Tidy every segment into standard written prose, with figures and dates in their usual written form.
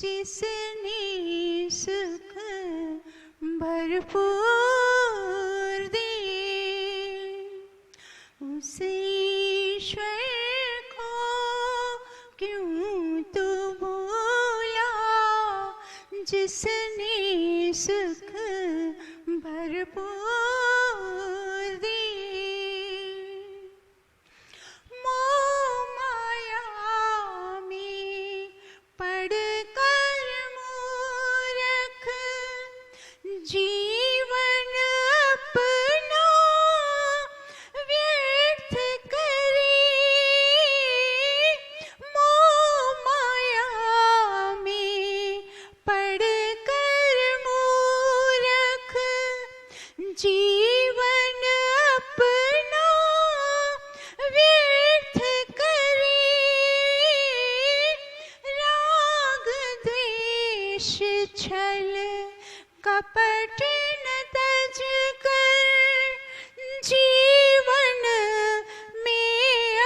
जिसने सुख भरपूर दिए, उस ईश्वर को क्यों तू भूला, जिसने सुख भरपूर दिए। मोह माया में पड़कर मूर्ख जीवन अपना व्यर्थ करे। मोह माया में पड़कर मूर्ख जीवन अपना व्यर्थ करे। राग द्वेष छल कपट न तज कर जीवन में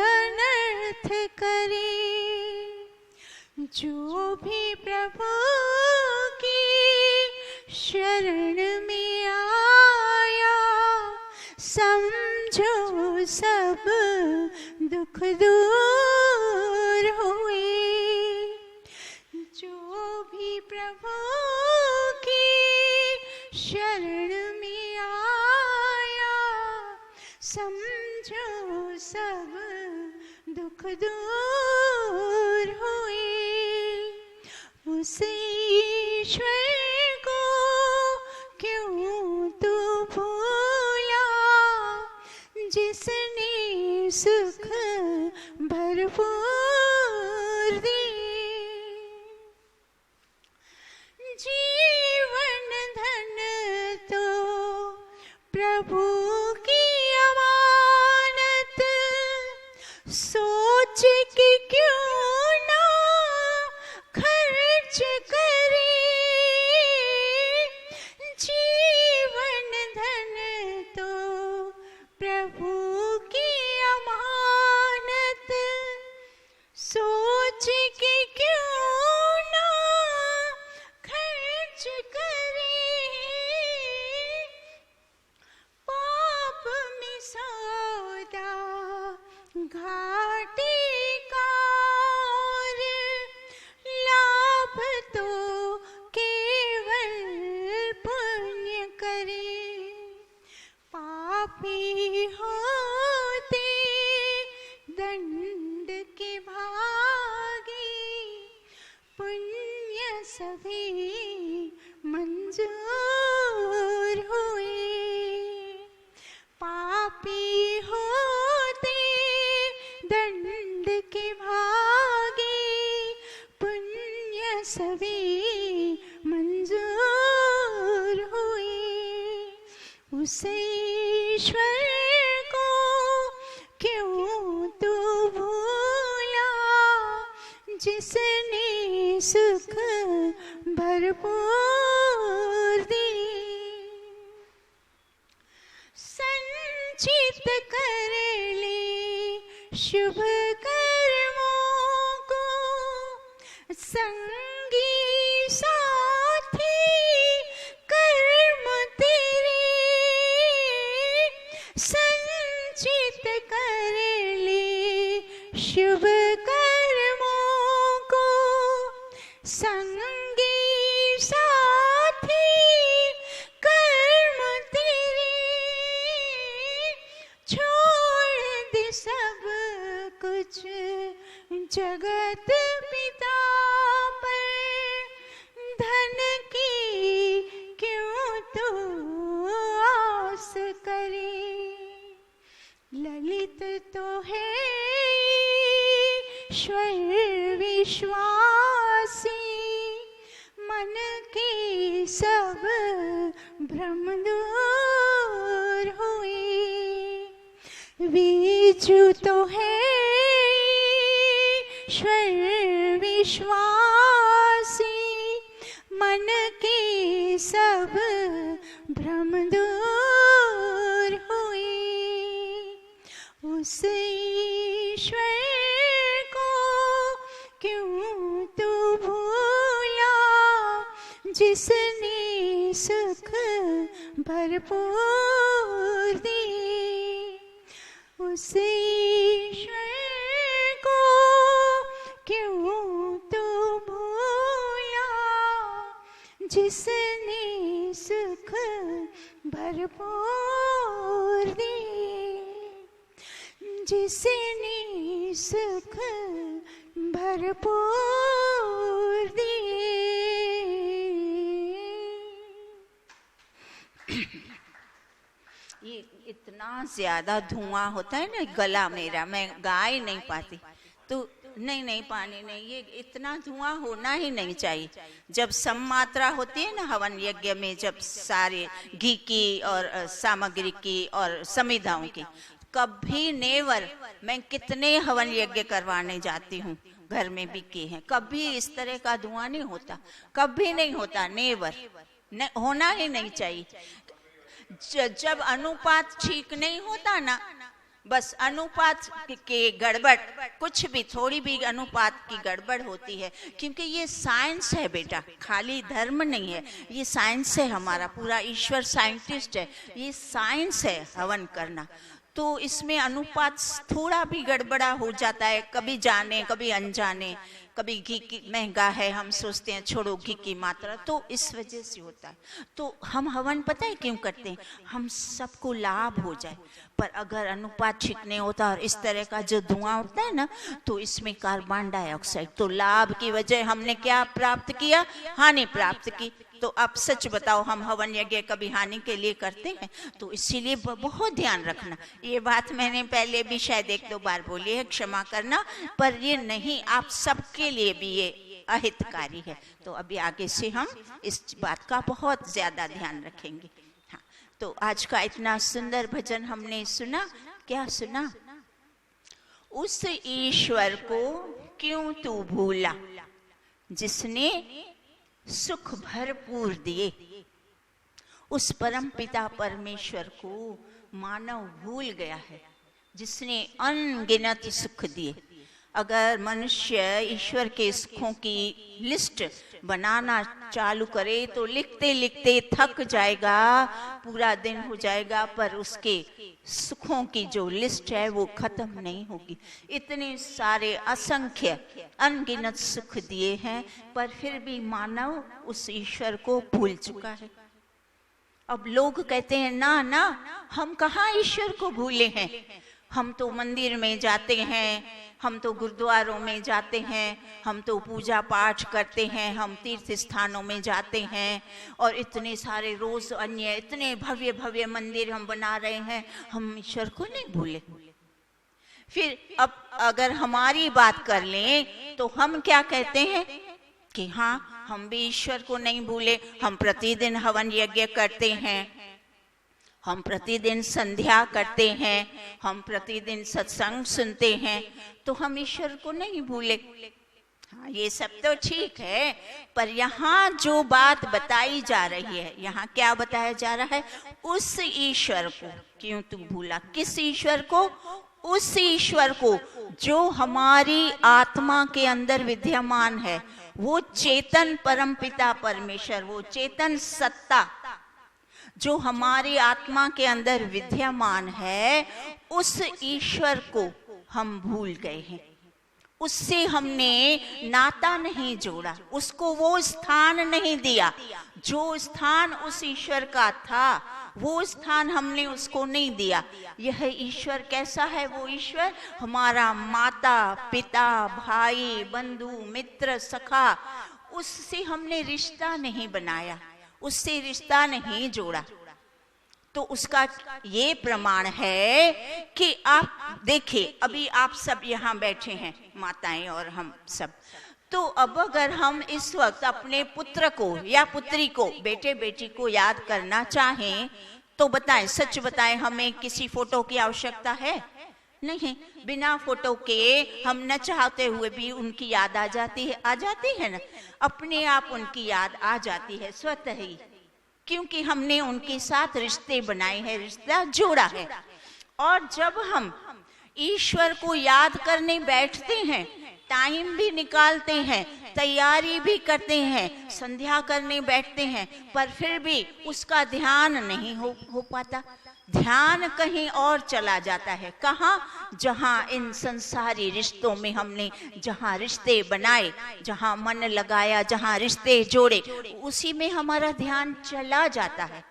अनर्थ करे। जो भी प्रभु की शरण में आया, समझो सब दुख दूर हुए। जो भी प्रभु की शरण में आया, समझो सब दुख दूर हुए। उस ईश्वर को क्यों तू भूला, जिसने सुख भरपूर दिए। जीवन धन तो प्रभु की अमानत, सोच के क्यों ना खर्च करे। जीवन धन तो प्रभु की अमानत, सोच के क्यों ना खर्च करे। पाप में सौदा घाटे का और लाभ तो केवल पुण्य करे। पापी होते दंड के भागी, पुण्य सभी मंजूर हुए। पापी होते दंड के भागी, पुण्य सभी मंजूर हुए। उस ईश्वर को क्यों तू भूला, जिसने सुख भरपूर दिए। संचित कर ले शुभ कर्मों को, संगी साथी कर्म तेरे। संचित कर ले शुभ कर्मों को, संगी साथी कर्म तेरे। छोड़ दे सब कुछ जगत पिता पर, धन की क्यों तू आस करे। ललित तो है ईश्वर विश्वासी, मन के सब भ्रम दूर हुए। बीजू तो है ईश्वर विश्वासी, मन के सब भ्रम दूर हुए। उस ईश्वर को क्यों तू भूला, जिसने सुख भरपूर दिए, उस ईश्वर को क्यों तू भूला, जिसने सुख भरपूर दिए, जिसने सुख भरपूर दिए। ये इतना ज्यादा धुआं होता है ना, गला मेरा, मैं गा ही नहीं पाती, तो नहीं पानी नहीं, ये इतना धुआं होना ही नहीं चाहिए। जब सम मात्रा होती है ना हवन यज्ञ में, जब सारे घी की और सामग्री की और समिधाओं की, कभी नेवर, मैं कितने हवन यज्ञ करवाने जाती हूँ, घर में भी किए हैं, कभी इस तरह का धुआं नहीं होता, कभी नहीं होता, नेवर, होना ही नहीं चाहिए। जब अनुपात ठीक नहीं होता ना, बस अनुपात के गड़बड़, कुछ भी थोड़ी भी अनुपात की गड़बड़ होती है, क्योंकि ये साइंस है बेटा, खाली धर्म नहीं है, ये साइंस है, हमारा पूरा ईश्वर साइंटिस्ट है, ये साइंस है हवन करना। तो इसमें अनुपात थोड़ा भी गड़बड़ा हो जाता है, कभी जाने कभी अनजाने, कभी घी की महंगा है, हम सोचते हैं छोड़ो घी की मात्रा, तो इस वजह से होता है। तो हम हवन पता है क्यों करते हैं, हम सबको लाभ हो जाए। पर अगर अनुपात ठीक नहीं होता और इस तरह का जो धुआं उठता है ना, तो इसमें कार्बन डाइऑक्साइड, तो लाभ की वजह हमने क्या प्राप्त किया, हानि प्राप्त की। तो आप सच बताओ, हम हवन यज्ञ कभी हानि के लिए करते हैं? तो इसीलिए बहुत ध्यान रखना। ये बात मैंने पहले भी शायद 1-2 बार बोली है, क्षमा करना, पर ये नहीं, आप सबके लिए भी ये अहितकारी है। तो अभी आगे से हम इस बात का बहुत ज्यादा ध्यान रखेंगे। हाँ, तो आज का इतना सुंदर भजन हमने सुना, क्या सुना? उस ईश्वर को क्यों तू भूला, जिसने सुख भरपूर दिए। उस परम पिता परमेश्वर को मानव भूल गया है, जिसने अनगिनत सुख दिए। अगर मनुष्य ईश्वर के सुखों की लिस्ट बनाना चालू करे तो लिखते लिखते थक जाएगा, पूरा दिन हो जाएगा, पर उसके सुखों की जो लिस्ट है वो खत्म नहीं होगी। इतने सारे असंख्य अनगिनत सुख दिए हैं, पर फिर भी मानव उस ईश्वर को भूल चुका है। अब लोग कहते हैं ना ना, हम कहाँ ईश्वर को भूले हैं, हम तो मंदिर में जाते हैं, हम तो गुरुद्वारों में जाते हैं, हम तो पूजा पाठ करते हैं, हम तीर्थ स्थानों में जाते हैं, और इतने सारे रोज अन्य इतने भव्य भव्य मंदिर हम बना रहे हैं, हम ईश्वर को नहीं भूले। फिर अब अगर हमारी बात कर लें तो हम क्या कहते हैं कि हाँ, हम भी ईश्वर को नहीं भूले, हम प्रतिदिन हवन यज्ञ करते हैं, हम प्रतिदिन संध्या करते हैं, हम प्रतिदिन सत्संग सुनते हैं, तो हम ईश्वर को नहीं भूले। हाँ, ये सब तो ठीक है, पर यहाँ जो बात बताई जा रही है, यहाँ क्या बताया जा रहा है? उस ईश्वर को क्यों तू भूला। किस ईश्वर को? उस ईश्वर को जो हमारी आत्मा के अंदर विद्यमान है, वो चेतन परमपिता परमेश्वर, वो चेतन सत्ता जो हमारी आत्मा के अंदर विद्यमान है, उस ईश्वर को हम भूल गए हैं। उससे हमने नाता नहीं जोड़ा, उसको वो स्थान नहीं दिया जो स्थान उस ईश्वर का था, वो स्थान हमने उसको नहीं दिया। यह ईश्वर कैसा है? वो ईश्वर हमारा माता पिता भाई बंधु मित्र सखा, उससे हमने रिश्ता नहीं बनाया, उससे रिश्ता नहीं जोड़ा। तो उसका ये प्रमाण है कि आप देखिए, अभी आप सब यहाँ बैठे हैं, माताएं और हम सब, तो अब अगर हम इस वक्त अपने पुत्र को या पुत्री को, बेटे बेटी को याद करना चाहें तो बताएं, सच बताएं, हमें किसी फोटो की आवश्यकता है? नहीं। बिना फोटो के हम न चाहते हुए भी उनकी याद आ जाती है ना, अपने आप उनकी याद आ जाती है स्वतः ही, क्योंकि हमने उनके साथ रिश्ते बनाए हैं, रिश्ता जोड़ा है। और जब हम ईश्वर को याद करने बैठते हैं टाइम भी निकालते हैं, तैयारी भी करते हैं, संध्या करने बैठते हैं, पर फिर भी उसका ध्यान नहीं हो पाता। ध्यान कहीं और चला जाता है। कहाँ? जहाँ इन संसारी रिश्तों में हमने जहाँ रिश्ते बनाए, जहाँ मन लगाया, जहाँ रिश्ते जोड़े, उसी में हमारा ध्यान चला जाता है।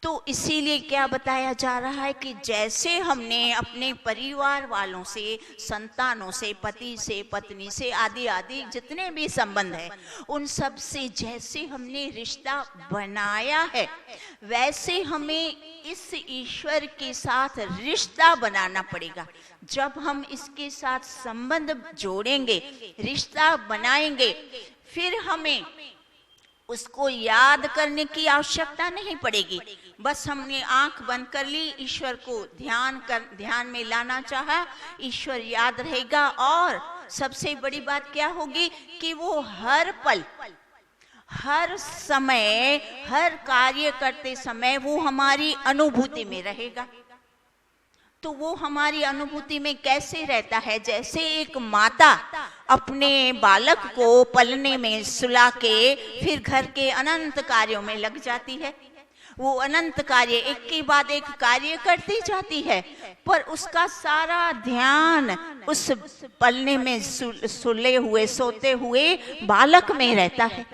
तो इसीलिए क्या बताया जा रहा है कि जैसे हमने अपने परिवार वालों से, संतानों से, पति से, पत्नी से, आदि आदि जितने भी संबंध है, उन सब से जैसे हमने रिश्ता बनाया है, वैसे हमें इस ईश्वर के साथ रिश्ता बनाना पड़ेगा। जब हम इसके साथ संबंध जोड़ेंगे, रिश्ता बनाएंगे, फिर हमें उसको याद करने की आवश्यकता नहीं पड़ेगी। बस हमने आंख बंद कर ली, ईश्वर को ध्यान में लाना चाहा, ईश्वर याद रहेगा। और सबसे बड़ी बात क्या होगी कि वो हर पल, हर समय, हर कार्य करते समय वो हमारी अनुभूति में रहेगा। तो वो हमारी अनुभूति में कैसे रहता है? जैसे एक माता अपने बालक को पलने में सुला के फिर घर के अनंत कार्यों में लग जाती है। वो अनंत कार्य एक के बाद एक कार्य करती जाती है, पर उसका सारा ध्यान उस पलने में सुले हुए, सोते हुए बालक में रहता है।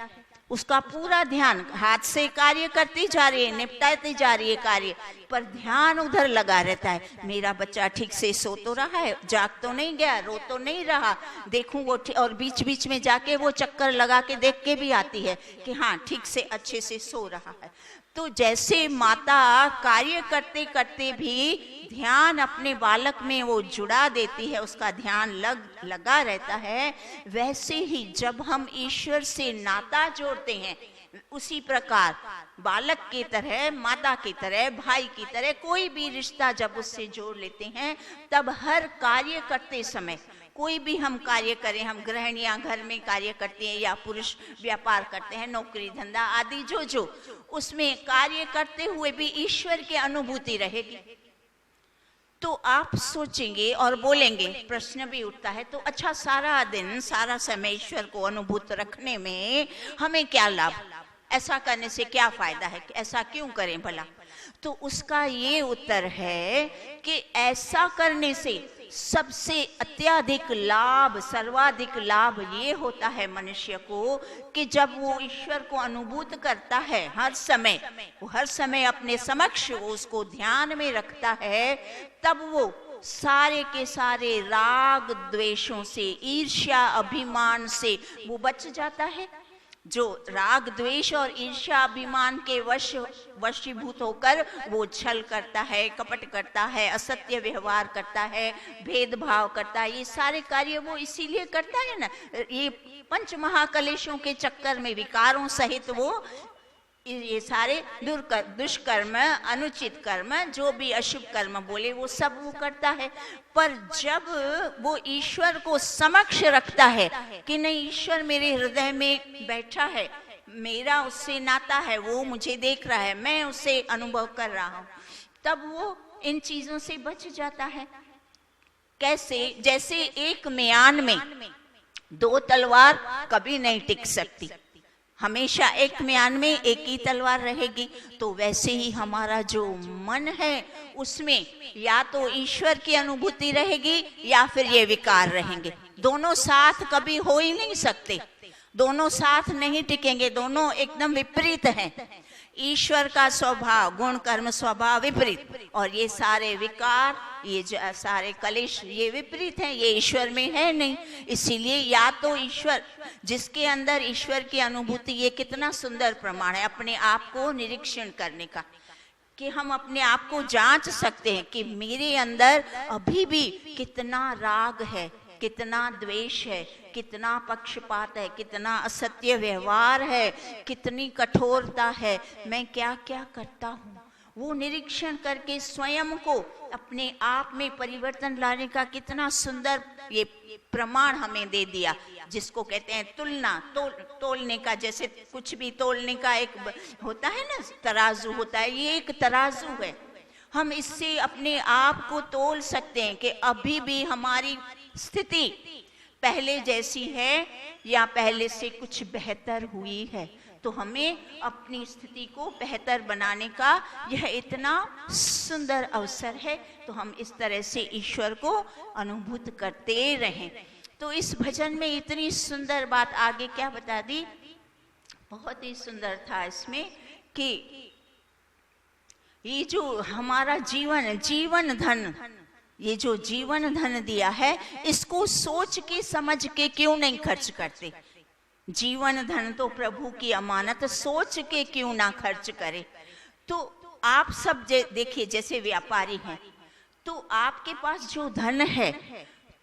उसका पूरा ध्यान हाथ से कार्य करती जा रही है, निपटाती जा रही है कार्य, पर ध्यान उधर लगा रहता है। मेरा बच्चा ठीक से सो तो रहा है, जाग तो नहीं गया, रो तो नहीं रहा, देखूं वो, और बीच बीच में जाके वो चक्कर लगा के देख के भी आती है कि हाँ ठीक से अच्छे से सो रहा है। तो जैसे माता कार्य करते करते भी ध्यान अपने बालक में वो जुड़ा देती है, उसका ध्यान लगा रहता है, वैसे ही जब हम ईश्वर से नाता जोड़ते हैं, उसी प्रकार बालक की तरह, माता की तरह, भाई की तरह कोई भी रिश्ता जब उससे जोड़ लेते हैं, तब हर कार्य करते समय, कोई भी हम कार्य करें, हम गृहिणियां घर में कार्य करती हैं या पुरुष व्यापार करते हैं, नौकरी धंधा आदि जो उसमें कार्य करते हुए भी ईश्वर की अनुभूति रहेगी। तो आप सोचेंगे और बोलेंगे, प्रश्न भी उठता है, तो अच्छा सारा दिन, सारा समय ईश्वर को अनुभूत रखने में हमें क्या लाभ? ऐसा करने से क्या फायदा है? ऐसा क्यों करें भला? तो उसका ये उत्तर है कि ऐसा करने से सबसे अत्याधिक लाभ, सर्वाधिक लाभ ये होता है मनुष्य को कि जब वो ईश्वर को अनुभूत करता है हर समय, वो हर समय अपने समक्ष वो उसको ध्यान में रखता है, तब वो सारे के सारे राग द्वेषों से, ईर्ष्या अभिमान से वो बच जाता है। जो राग द्वेष और ईर्ष्या अभिमान के वशीभूत होकर वो छल करता है, कपट करता है, असत्य व्यवहार करता है, भेदभाव करता है, ये सारे कार्य वो इसीलिए करता है ना, ये पंच महाकलेशों के चक्कर में विकारों सहित वो ये सारे दुष्कर्म, अनुचित कर्म, जो भी अशुभ कर्म बोले वो सब वो करता है। पर जब वो ईश्वर को समक्ष रखता है कि नहीं, ईश्वर मेरे हृदय में बैठा है, मेरा उससे नाता है, वो मुझे देख रहा है, मैं उससे अनुभव कर रहा हूँ, तब वो इन चीजों से बच जाता है। कैसे? जैसे एक म्यान में दो तलवार कभी नहीं टिक सकती, हमेशा एक म्यान में एक ही तलवार रहेगी। तो वैसे ही हमारा जो मन है उसमें या तो ईश्वर की अनुभूति रहेगी या फिर ये विकार रहेंगे। दोनों साथ कभी हो ही नहीं सकते, दोनों साथ नहीं टिकेंगे, दोनों एकदम विपरीत हैं। ईश्वर का स्वभाव, गुण कर्म स्वभाव विपरीत, और ये सारे विकार, ये सारे कलेश, ये विपरीत हैं, ये ईश्वर में है नहीं। इसीलिए या तो ईश्वर, जिसके अंदर ईश्वर की अनुभूति, ये कितना सुंदर प्रमाण है अपने आप को निरीक्षण करने का, कि हम अपने आप को जांच सकते हैं कि मेरे अंदर अभी भी कितना राग है, कितना द्वेष है, कितना पक्षपात है, कितना असत्य व्यवहार है, कितनी कठोरता है, मैं क्या क्या करता हूँ। वो निरीक्षण करके स्वयं को अपने आप में परिवर्तन लाने का कितना सुंदर ये प्रमाण हमें दे दिया, जिसको कहते हैं तुलना, तोलने का। जैसे कुछ भी तोलने का एक होता है ना, तराजू होता है, ये एक तराजू है। हम इससे अपने आप को तोल सकते हैं कि अभी भी हमारी स्थिति पहले जैसी है या पहले से कुछ बेहतर हुई है। तो हमें अपनी स्थिति को बेहतर बनाने का यह इतना सुंदर अवसर है। तो हम इस तरह से ईश्वर को अनुभूत करते रहें। तो इस भजन में इतनी सुंदर बात आगे क्या बता दी, बहुत ही सुंदर था इसमें कि ये जो हमारा जीवन धन, ये जो जीवन धन दिया है, इसको सोच के समझ के क्यों नहीं खर्च करते। जीवन धन तो प्रभु की अमानत, सोच के क्यों ना खर्च करे। तो आप सब देखिए, जैसे व्यापारी हैं, तो आपके पास जो धन है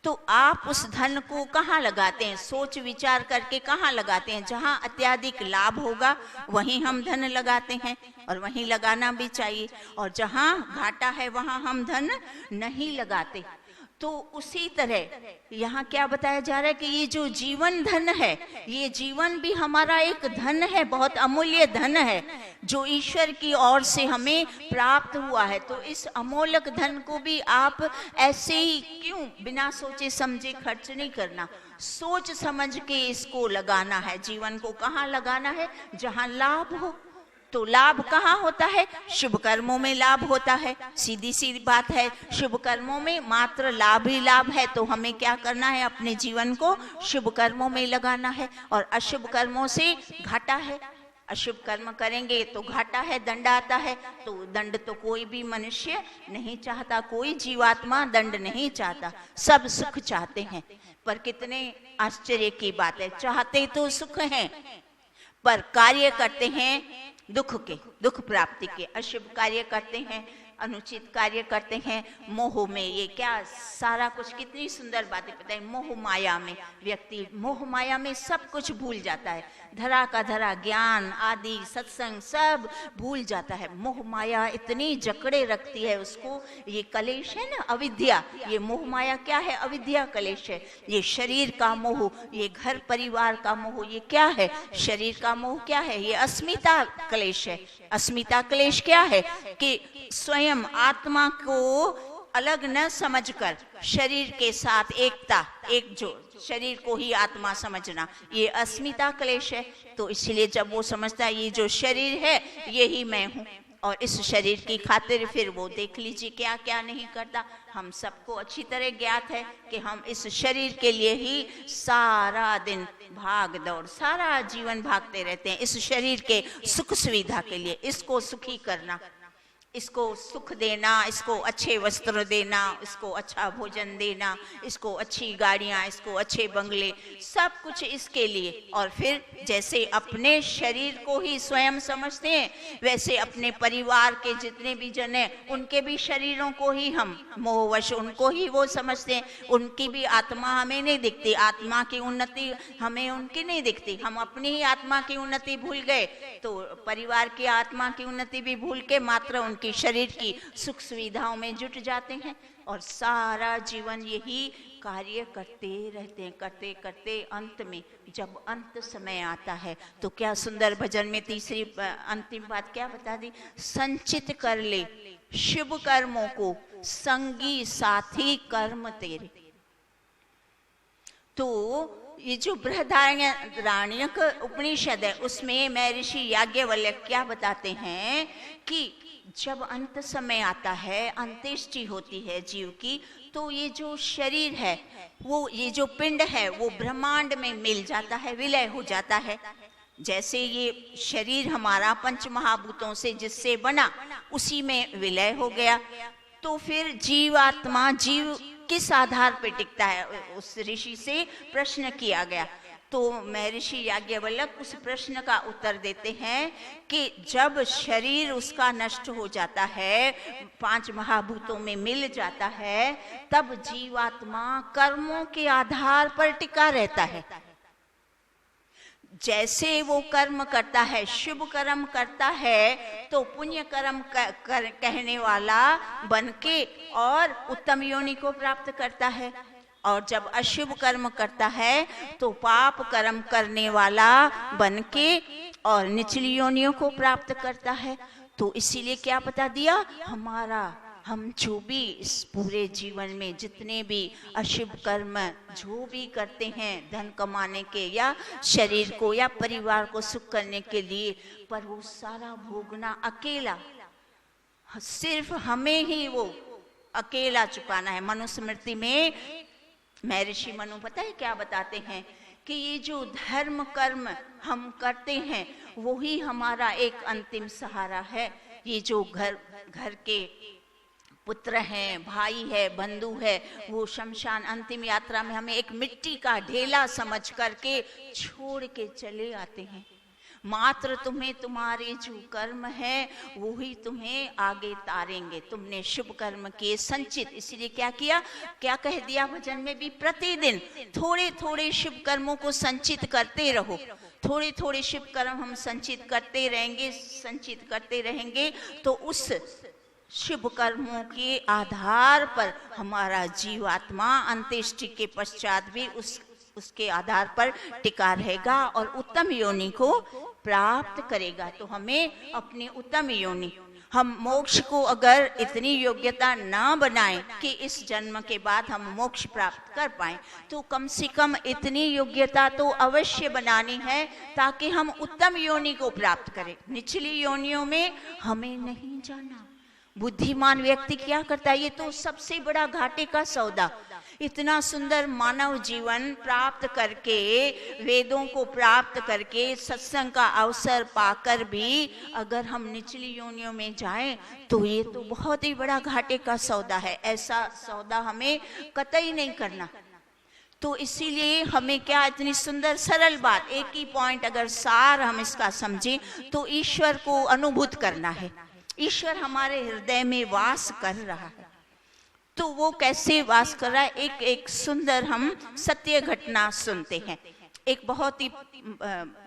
तो आप उस धन को कहाँ लगाते हैं, सोच विचार करके कहाँ लगाते हैं। जहाँ अत्यधिक लाभ होगा वहीं हम धन लगाते हैं और वहीं लगाना भी चाहिए, और जहाँ घाटा है वहाँ हम धन नहीं लगाते। तो उसी तरह यहाँ क्या बताया जा रहा है कि ये जो जीवन धन है, ये जीवन भी हमारा एक धन है, बहुत अमूल्य धन है जो ईश्वर की ओर से हमें प्राप्त हुआ है। तो इस अमोलक धन को भी आप ऐसे ही क्यों बिना सोचे समझे खर्च नहीं करना, सोच समझ के इसको लगाना है। जीवन को कहाँ लगाना है, जहाँ लाभ हो। तो लाभ कहाँ होता है, शुभ कर्मों में लाभ होता है। सीधी सी बात है, शुभ कर्मों में मात्र लाभ ही लाभ है। तो हमें क्या करना है, अपने जीवन को शुभ कर्मों में लगाना है, और अशुभ कर्मों से घाटा है। अशुभ कर्म करेंगे तो घाटा है, दंड आता है। तो दंड तो कोई भी मनुष्य नहीं चाहता, कोई जीवात्मा दंड नहीं चाहता, सब सुख चाहते हैं। पर कितने आश्चर्य की बात है, चाहते तो सुख हैं पर कार्य करते हैं दुख प्राप्ति के। अशुभ कार्य करते हैं, अनुचित कार्य करते हैं, मोह में। ये क्या सारा कुछ, कितनी सुंदर बातें पता है। मोह माया में व्यक्ति, मोह माया में सब कुछ भूल जाता है, धरा का धरा ज्ञान आदि सत्संग सब भूल जाता है। मोह माया इतनी जकड़े रखती है उसको। ये कलेश है ना, अविद्या। ये मोह माया क्या है, अविद्या कलेश है। ये शरीर का मोह, ये घर परिवार का मोह, ये क्या है, शरीर का मोह क्या है, ये अस्मिता क्लेश है। अस्मिता क्लेश क्या है कि स्वयं आत्मा को अलग न समझकर शरीर के साथ एक जो शरीर को ही आत्मा समझना, ये अस्मिता क्लेश है। तो इसलिए जब वो समझता है ये जो शरीर है यही मैं हूँ, और इस शरीर की खातिर फिर वो देख लीजिए क्या क्या नहीं करता। हम सबको अच्छी तरह ज्ञात है कि हम इस शरीर के लिए ही सारा दिन भाग दौड़, सारा जीवन भागते रहते हैं, इस शरीर के सुख सुविधा के लिए। इसको सुखी करना, इसको सुख देना, इसको अच्छे वस्त्र देना, इसको अच्छा भोजन देना, इसको अच्छी गाड़ियाँ, इसको अच्छे बंगले, सब कुछ इसके लिए। और फिर जैसे अपने शरीर को ही स्वयं समझते हैं, वैसे अपने परिवार के जितने भी जन हैं उनके भी शरीरों को ही हम मोहवश उनको ही वो समझते हैं। उनकी भी आत्मा हमें नहीं दिखती, आत्मा की उन्नति हमें उनकी नहीं दिखती। हम अपनी ही आत्मा की उन्नति भूल गए तो परिवार की आत्मा की उन्नति भी भूल के मात्र उनकी शरीर की सुख सुविधाओं में जुट जाते हैं, और सारा जीवन यही कार्य करते रहते हैं। करते करते अंत में जब अंत समय आता है तो क्या सुंदर भजन में तीसरी अंतिम बात क्या बता दी, संचित कर ले शुभ कर्मों को, संगी साथी कर्म तेरे। तो ये जो बृहदारण्यक उपनिषद है उसमें महर्षि याज्ञवल्क्य क्या बताते हैं कि जब अंत समय आता है, अंत्येष्टि होती है जीव की, तो ये जो शरीर है वो, ये जो पिंड है वो ब्रह्मांड में मिल जाता है, विलय हो जाता है। जैसे ये शरीर हमारा पंच महाभूतों से जिससे बना उसी में विलय हो गया, तो फिर जीवात्मा जीव किस आधार पर टिकता है, उस ऋषि से प्रश्न किया गया। तो महर्षि याज्ञवल्क्य उस प्रश्न का उत्तर देते हैं कि जब शरीर उसका नष्ट हो जाता है, पांच महाभूतों में मिल जाता है, तब जीवात्मा कर्मों के आधार पर टिका रहता है। जैसे वो कर्म करता है, शुभ कर्म करता है तो पुण्य कर्म कहने वाला बनके और उत्तम योनि को प्राप्त करता है, और जब अशुभ कर्म करता है तो पाप कर्म करने वाला बनके और निचली योनियों को प्राप्त करता है। तो इसीलिए क्या बता दिया, हमारा हम जो भी इस पूरे जीवन में जितने भी अशुभ कर्म जो भी करते हैं धन कमाने के या शरीर को या परिवार को सुख करने के लिए, पर वो सारा भोगना अकेला, सिर्फ हमें ही वो अकेला चुकाना है। मनुस्मृति में महर्षि मनु पता है क्या बताते हैं कि ये जो धर्म कर्म हम करते हैं वही हमारा एक अंतिम सहारा है। ये जो घर के पुत्र हैं, भाई है, बंधु है, वो शमशान अंतिम यात्रा में हमें एक मिट्टी का ढेला समझ करके छोड़ के चले आते हैं। मात्र तुम्हें तुम्हारे जो कर्म है वो ही तुम्हें आगे तारेंगे। तुमने शुभ कर्म किए संचित, इसीलिए क्या किया, क्या कह दिया भजन में भी, प्रतिदिन थोड़े थोड़े शुभ कर्मों को संचित करते रहो। थोड़े थोड़े शुभ कर्म हम संचित करते रहेंगे तो उस शुभ कर्मों के आधार पर हमारा जीवात्मा अंत्येष्टि के पश्चात भी उसके आधार पर टिका रहेगा और उत्तम योनि को प्राप्त करेगा। तो हमें अपनी उत्तम योनि, हम मोक्ष को अगर इतनी योग्यता ना बनाएं कि इस जन्म के बाद हम मोक्ष प्राप्त कर पाएं, तो कम से कम इतनी योग्यता तो अवश्य बनानी है ताकि हम उत्तम योनि को प्राप्त करें। निचली योनियों में हमें नहीं जाना। बुद्धिमान व्यक्ति क्या करता है, ये तो सबसे बड़ा घाटे का सौदा। इतना सुंदर मानव जीवन प्राप्त करके, वेदों को प्राप्त करके, सत्संग का अवसर पाकर भी अगर हम निचली योनियों में जाएं तो ये तो बहुत ही बड़ा घाटे का सौदा है। ऐसा सौदा हमें कतई नहीं करना। तो इसीलिए हमें क्या, इतनी सुंदर सरल बात, एक ही पॉइंट अगर सार हम इसका समझें तो ईश्वर को अनुभूत करना है। ईश्वर हमारे हृदय में वास कर रहा है। तो वो कैसे वास कर रहा है, एक सुंदर हम सत्य घटना सुनते हैं। एक बहुत ही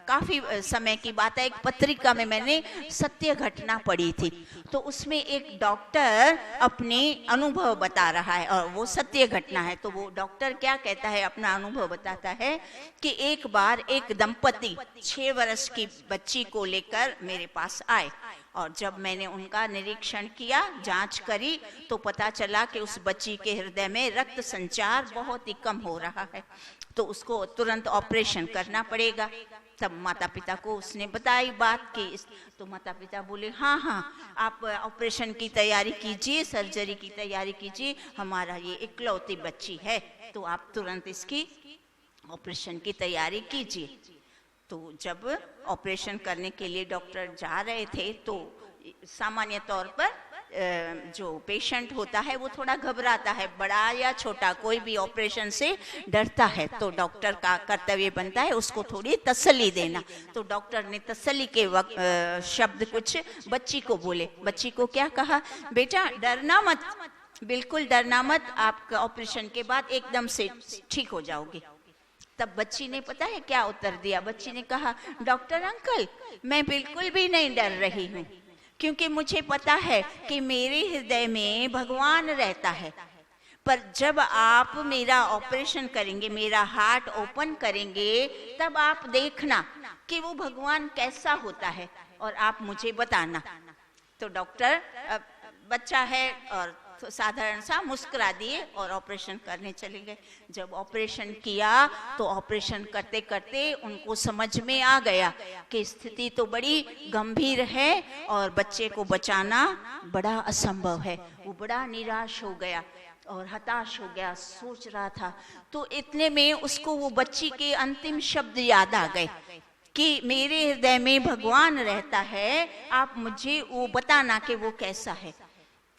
काफी समय की बात है, एक पत्रिका में मैंने सत्य घटना पढ़ी थी। तो उसमें एक डॉक्टर अपने अनुभव बता रहा है और वो सत्य घटना है। तो वो डॉक्टर क्या कहता है, अपना अनुभव बताता है कि एक बार एक दंपति 6 वर्ष की बच्ची को लेकर मेरे पास आए और जब मैंने उनका निरीक्षण किया, जांच करी, तो पता चला कि उस बच्ची के हृदय में रक्त संचार बहुत ही कम हो रहा है, तो उसको तुरंत ऑपरेशन करना पड़ेगा। तब माता पिता को उसने बताई बात की, तो माता पिता बोले हाँ आप ऑपरेशन की तैयारी कीजिए, सर्जरी की तैयारी कीजिए, हमारा ये इकलौती बच्ची है, तो आप तुरंत इसकी ऑपरेशन की तैयारी कीजिए। तो जब ऑपरेशन करने के लिए डॉक्टर जा रहे थे तो सामान्य तौर पर जो पेशेंट होता है वो थोड़ा घबराता है, बड़ा या छोटा कोई भी ऑपरेशन से डरता है। तो डॉक्टर का कर्तव्य बनता है उसको थोड़ी तसल्ली देना। तो डॉक्टर ने तसल्ली के शब्द कुछ बच्ची को बोले। बच्ची को क्या कहा, बेटा डरना मत, बिल्कुल डरना मत, आपका ऑपरेशन के बाद एकदम से ठीक हो जाओगे। तब बच्ची ने पता है क्या उत्तर दिया, बच्ची ने कहा डॉक्टर अंकल मैं बिल्कुल भी नहीं डर रही हूँ, क्योंकि मुझे पता है कि मेरे हृदय में भगवान रहता है। पर जब आप मेरा ऑपरेशन करेंगे, मेरा हार्ट ओपन करेंगे, तब आप देखना कि वो भगवान कैसा होता है और आप मुझे बताना। तो डॉक्टर बच्चा है और तो साधारण सा मुस्कुरा दिए और ऑपरेशन करने चले गए। जब ऑपरेशन किया तो ऑपरेशन करते करते उनको समझ में आ गया कि स्थिति तो बड़ी गंभीर है और बच्चे को बचाना बड़ा असंभव है। वो बड़ा निराश हो गया और हताश हो गया, सोच रहा था। तो इतने में उसको वो बच्ची के अंतिम शब्द याद आ गए कि मेरे हृदय में भगवान रहता है, आप मुझे वो बताना कि वो कैसा है।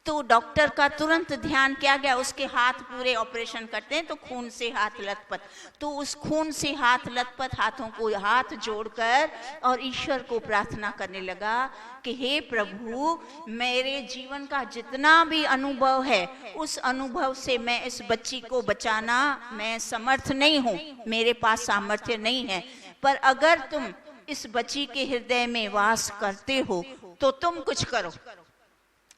तो डॉक्टर का तुरंत ध्यान क्या गया, उसके हाथ पूरे ऑपरेशन करते हैं तो खून से हाथ लथपथ, तो उस खून से हाथ लथपथ हाथों को हाथ जोड़कर और ईश्वर को प्रार्थना करने लगा कि हे प्रभु, मेरे जीवन का जितना भी अनुभव है उस अनुभव से मैं इस बच्ची को बचाना मैं समर्थ नहीं हूँ, मेरे पास सामर्थ्य नहीं है, पर अगर तुम इस बच्ची के हृदय में वास करते हो तो तुम कुछ करो।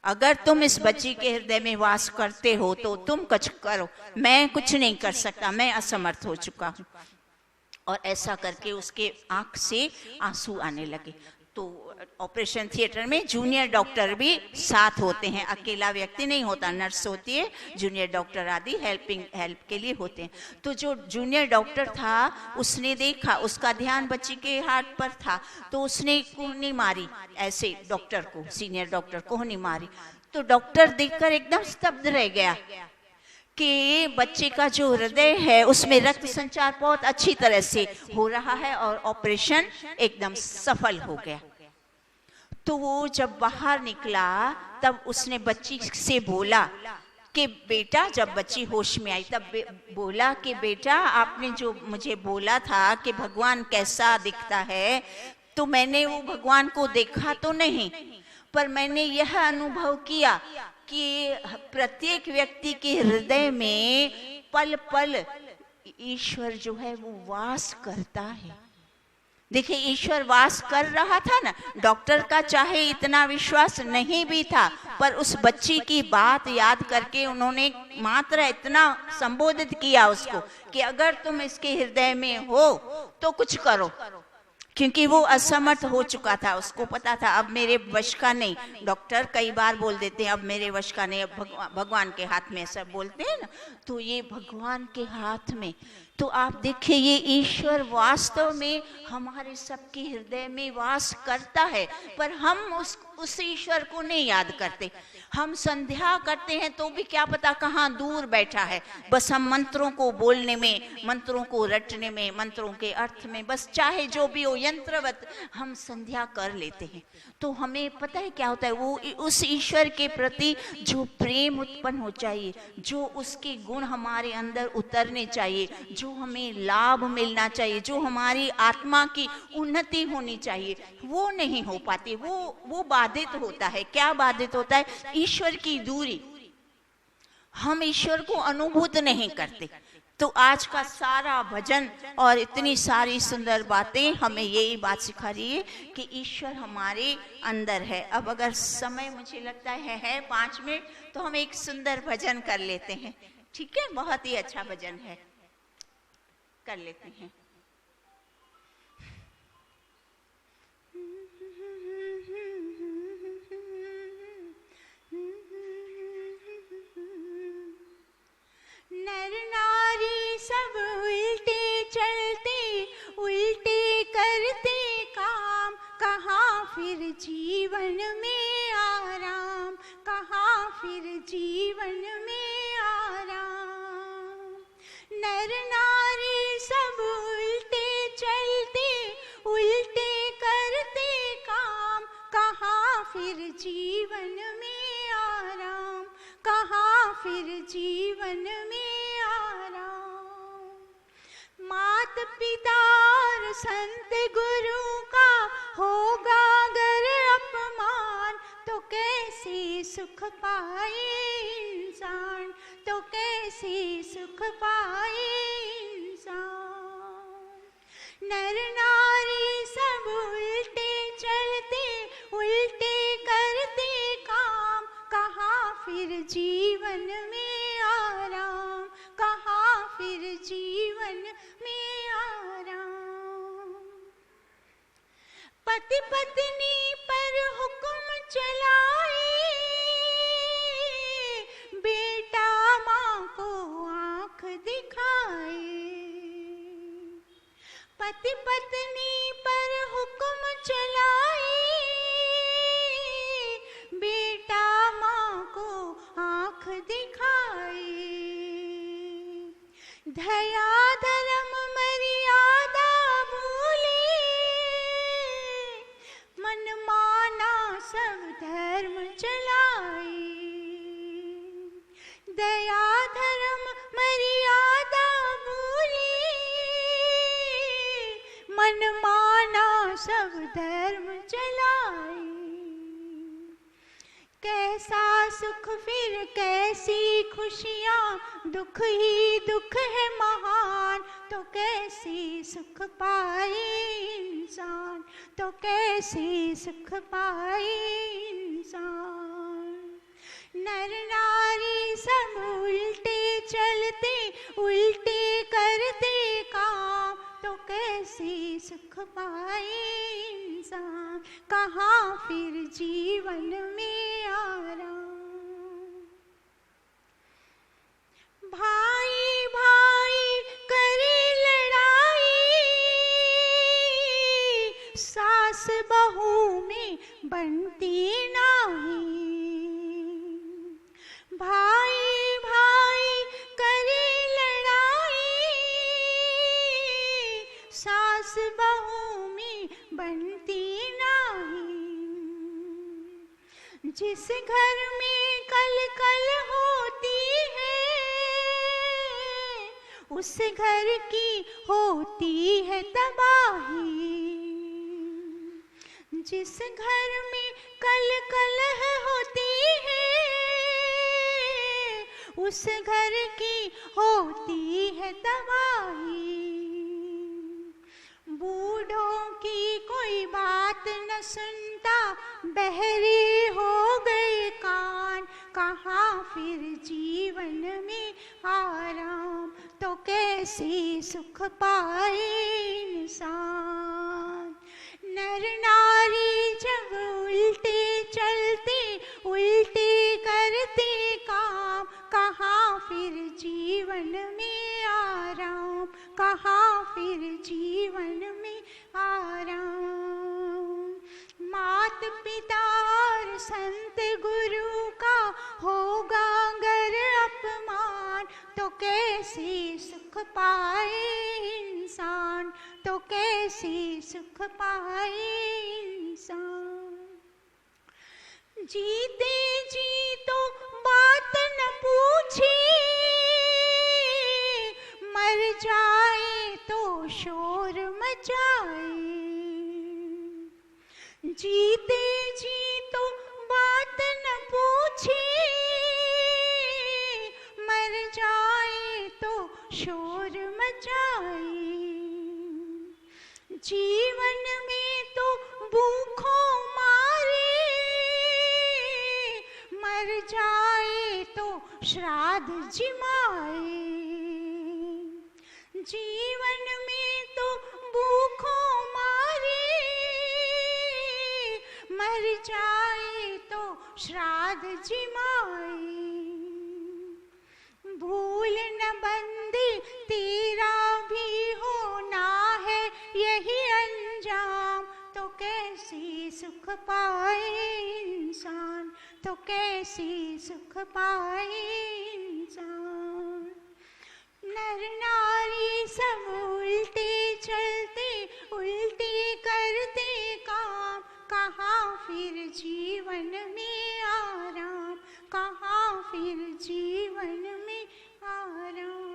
अगर तुम इस बच्ची के हृदय में वास करते हो तो तुम कुछ करो, मैं कुछ नहीं कर सकता, मैं असमर्थ हो चुका हूँ। और ऐसा करके उसके आंख से आंसू आने लगे। तो ऑपरेशन थिएटर में जूनियर डॉक्टर भी साथ होते हैं, अकेला व्यक्ति नहीं होता, नर्स होती है, जूनियर डॉक्टर आदि हेल्प के लिए होते हैं। तो जो जूनियर डॉक्टर था उसने देखा, उसका ध्यान बच्ची के हाथ पर था, तो उसने कुहनी मारी ऐसे डॉक्टर को, सीनियर डॉक्टर कुहनी मारी। तो डॉक्टर देखकर एकदम स्तब्ध रह गया कि बच्चे का जो हृदय है उसमें रक्त संचार बहुत अच्छी तरह से हो रहा है और ऑपरेशन एकदम सफल हो गया। तो वो जब बाहर निकला तब उसने बच्ची से बोला कि बेटा, जब बच्ची होश में आई तब बोला कि बेटा, आपने जो मुझे बोला था कि भगवान कैसा दिखता है, तो मैंने वो भगवान को देखा तो नहीं, पर मैंने यह अनुभव किया कि प्रत्येक व्यक्ति के हृदय में पल पल ईश्वर जो है वो वास करता है। देखिए, ईश्वर वास कर रहा था ना। डॉक्टर का चाहे इतना विश्वास नहीं भी था, पर उस बच्ची की बात याद करके उन्होंने मात्र इतना संबोधित किया उसको कि अगर तुम इसके हृदय में हो तो कुछ करो, क्योंकि वो असमर्थ हो चुका था। उसको पता था अब मेरे वश का नहीं। डॉक्टर कई बार बोल देते हैं अब मेरे वश का नहीं, अब भगवान के हाथ में, सब बोलते हैं ना, तो ये भगवान के हाथ में। तो आप देखिए, ये ईश्वर वास्तव में हमारे सबके हृदय में वास करता है, पर हम उस ईश्वर को नहीं याद करते। हम संध्या करते हैं तो भी क्या पता कहाँ दूर बैठा है। बस हम मंत्रों को बोलने में, मंत्रों को रटने में, मंत्रों के अर्थ में, बस चाहे जो भी हो यंत्रवत हम संध्या कर लेते हैं। तो हमें पता है क्या होता है, वो उस ईश्वर के प्रति जो प्रेम उत्पन्न हो चाहिए, जो उसके गुण हमारे अंदर उतरने चाहिए, जो हमें लाभ मिलना चाहिए, जो हमारी आत्मा की उन्नति होनी चाहिए, वो नहीं हो पाती। वो बाधित होता है। क्या बाधित होता है? ईश्वर की दूरी। हम ईश्वर को अनुभूत नहीं करते। तो आज का सारा भजन और इतनी सारी सुंदर बातें हमें यही बात सिखा रही है कि ईश्वर हमारे अंदर है। अब अगर समय मुझे लगता है 5 मिनट, तो हम एक सुंदर भजन कर लेते हैं। ठीक है, बहुत ही अच्छा भजन है, कर लेते हैं। नर नारी सब उल्टे चलते, उल्टे करते काम, कहाँ फिर जीवन में आराम, कहाँ फिर जीवन में आराम। नर नारी सब उल्टे चलते, उल्टे करते काम, कहाँ फिर जीवन में आराम, कहाँ फिर जीवन में आराम। मात पिता और संत गुरु का होगा अगर अपमान, तो कैसे सुख पाए इंसान, तो कैसे सुख पाए इंसान। नर नारी सब उल्टे चलते, उल्टे करते काम, कहाँ फिर जीवन में आराम, कहाँ फिर जीवन में आराम। पति पत्नी पर हुक्म चलाए, बेटा माँ को आँख दिखाए। पति पत्नी पर हुक्म चलाए, बेटा माँ को आँख दिखाए। दया धर्म मर्यादा भूले, मन माना सब धर्म चलाए। दया धर्म मर्यादा भूले, मन माना सब धर्म चलाए। कैसा सुख फिर कैसी खुशियाँ, दुख ही दुख है महान, तो कैसे सुख पाए इंसान, तो कैसे सुख पाए इंसान। नर नारी सब उल्टे चलते, उल्टे करते काम, तो कैसे कैसे सुख पाए इंसान, कहाँ फिर जीवन में आराम। भाई भाई करे लड़ाई, सास बहू में बनती नहीं। भाई भाई करे लड़ाई, सास बहू में बनती नहीं। जिस घर में कल कल होती है, उस घर की होती है तबाही। जिस घर में कल कलह होती है, उस घर की होती है तबाही। बूढ़ों की कोई बात न सुनता, बहरे हो गए कान, कहाँ फिर जीवन में आराम, तो कैसे सुख पाए इंसान। नर नारी जब उल्टे चलते, उल्टे करते काम, कहाँ फिर जीवन में आराम, कहाँ फिर जीवन में आराम। मात पिता और संत गुरु का होगा अगर अपमान, तो कैसे सुख पाए इंसान, तो कैसे सुख पाए इंसान। जीते जी तो बात न पूछी, मर जाए तो शोर मचाए। जीते जी तो बात न पूछी, मर जाए तो शोर मचाए। जीवन में तो भूखों मारे, मर जाए तो श्राद्ध जिमाए। जीवन में तो भूखों मारे, मर जाए तो श्राद्ध जिमाए। भूल न बंदे तेरा भी होना है यही अंजाम, तो कैसे सुख पाए इंसान, तो कैसे सुख पाए इंसान। नर नारी सब उल्टे चलते, उल्टे करते काम, कहाँ फिर जीवन में आराम, कहाँ फिर जीवन में आराम।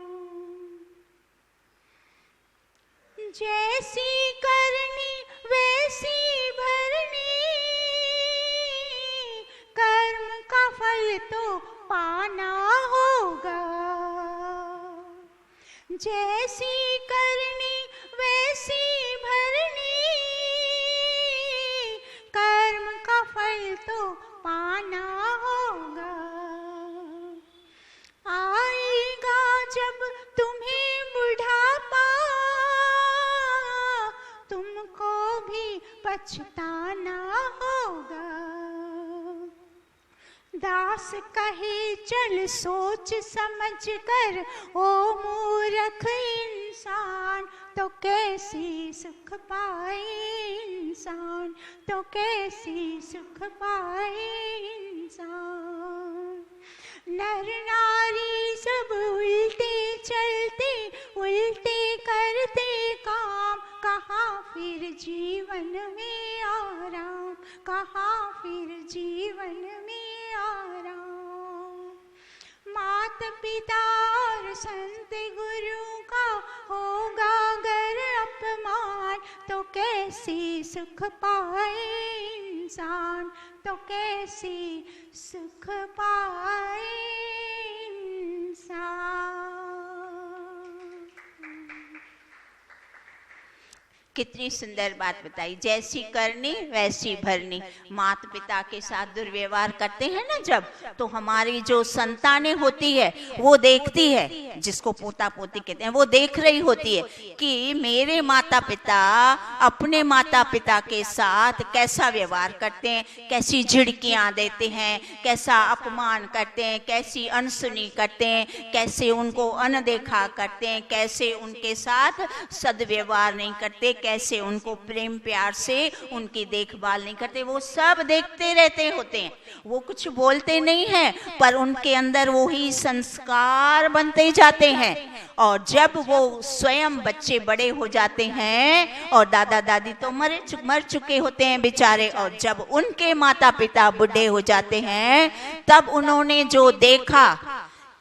जैसी करनी वैसी भरनी, कर्म का फल तो पाना होगा। जैसी करनी वैसी भरनी, कर्म का फल तो पाना होगा। आएगा जब तुम्हें बुढ़ापा, तुमको भी पछताना होगा। दास कहे चल सोच समझ कर, ओ मूर्ख इंसान, तो कैसे सुख पाए इंसान, तो कैसे सुख पाए इंसान। नर नारी सब उल्टे चलते, उल्टे करते काम, कहाँ फिर जीवन में आराम, कहाँ फिर जीवन में आराम। मात पिता और संत गुरु का होगा अगर अपमान, तो कैसे सुख पाए इंसान, तो कैसे सुख पाए इंसान। कितनी सुंदर बात बताई। जैसी करनी वैसी भरनी। माता पिता के साथ दुर्व्यवहार करते हैं ना जब, तो हमारी जो संतानें होती है वो देखती है जिसको पोता पोती कहते हैं, वो देख रही होती है कि मेरे माता पिता अपने माता पिता के साथ कैसा व्यवहार करते हैं, कैसी झिड़कियां देते हैं, कैसा अपमान करते हैं, कैसी अनसुनी करते हैं, कैसे उनको अनदेखा करते हैं, कैसे उनके साथ सदव्यवहार नहीं करते, कैसे उनको प्रेम प्यार से उनकी देखभाल नहीं करते। वो सब देखते रहते होते हैं, वो कुछ बोलते नहीं हैं, पर उनके अंदर वो ही संस्कार बनते जाते हैं। और जब वो स्वयं बच्चे बड़े हो जाते हैं और दादा दादी तो मर चुके होते हैं बेचारे, और जब उनके माता पिता बूढ़े हो जाते हैं, तब उन्होंने जो देखा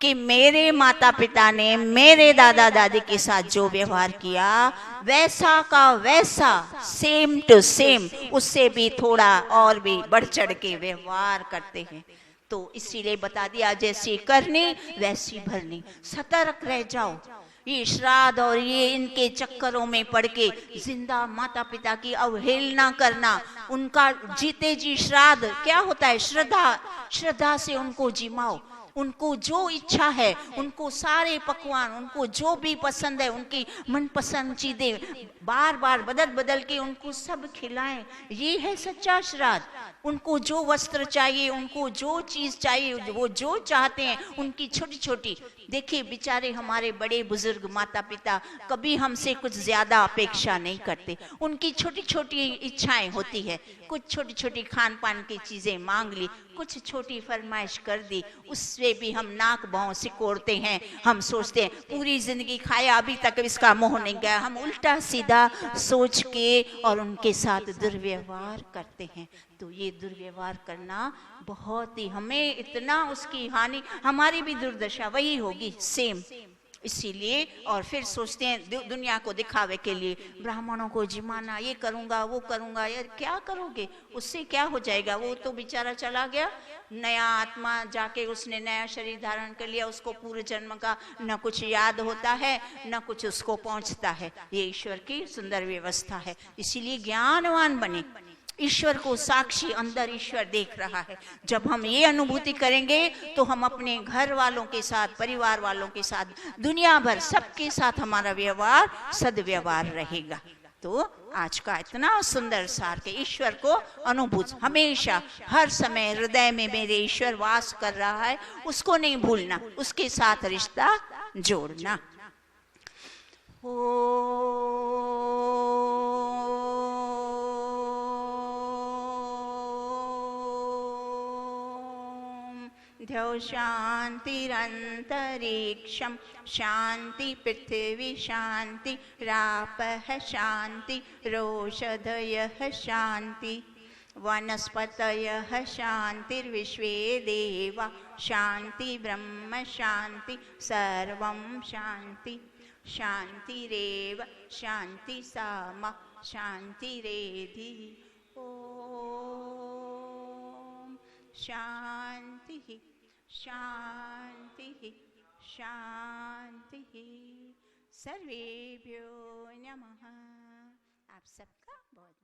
कि मेरे माता पिता ने मेरे दादा दादी के साथ जो व्यवहार किया, वैसा का वैसा, सेम टू सेम, उससे भी थोड़ा और भी बढ़ चढ़ के व्यवहार करते हैं। तो इसीलिए बता दिया, जैसी करनी वैसी भरनी, सतर्क रह जाओ। ये श्राद्ध और ये इनके चक्करों में पड़ के जिंदा माता पिता की अवहेलना करना, उनका जीते जी श्राद्ध क्या होता है, श्रद्धा से उनको जिमाओ। उनको जो इच्छा है, उनको सारे पकवान, उनको जो भी पसंद है, उनकी मनपसंद चीजें बार बार बदल बदल के उनको सब खिलाएं। ये है सच्चा श्राद्ध। उनको जो वस्त्र चाहिए, उनको जो चीज चाहिए, वो जो चाहते हैं, उनकी छोटी छोटी, देखिए बेचारे हमारे बड़े बुजुर्ग माता पिता कभी हमसे कुछ ज्यादा अपेक्षा नहीं करते। उनकी छोटी छोटी इच्छाएं होती है, कुछ छोटी छोटी खान पान की चीजें मांग ली, कुछ छोटी फरमाइश कर दी, उससे भी हम नाक भौं सिकोड़ते हैं। हम सोचते हैं पूरी जिंदगी खाया, अभी तक इसका मोह नहीं गया। हम उल्टा सीधा सोच के और उनके साथ दुर्व्यवहार करते हैं। तो ये दुर्व्यवहार करना बहुत ही, हमें इतना उसकी हानि, हमारी भी दुर्दशा वही होगी सेम। इसीलिए और फिर सोचते हैं दुनिया को दिखावे के लिए, ब्राह्मणों को जिमाना, ये करूंगा वो करूंगा। यार क्या करोगे, उससे क्या हो जाएगा? वो तो बेचारा चला गया, नया आत्मा जाके उसने नया शरीर धारण कर लिया, उसको पूरे जन्म का न कुछ याद होता है, न कुछ उसको पहुंचता है। ये ईश्वर की सुंदर व्यवस्था है। इसीलिए ज्ञानवान बने, ईश्वर को साक्षी, अंदर ईश्वर देख रहा है। जब हम ये अनुभूति करेंगे तो हम अपने घर वालों के साथ, परिवार वालों के साथ, दुनिया भर सबके साथ हमारा व्यवहार सद्व्यवहार रहेगा। तो आज का इतना सुंदर सार के ईश्वर को अनुभूत, हमेशा हर समय हृदय में मेरे ईश्वर वास कर रहा है, उसको नहीं भूलना, उसके साथ रिश्ता जोड़ना। द्यौ शान्तिरन्तरिक्षं शान्ति, पृथिवी शान्ति, रापः शान्ति, रोषधयः शान्ति, वनस्पतयः शान्तिर्विश्वे देवा शान्ति, ब्रह्म शान्ति, सर्वं शान्ति। शान्तिरेव शान्ति सामा शान्तिरेधि। ओम शांति शांति शांति। सर्वेभ्यो नमः। आप सबका बहुत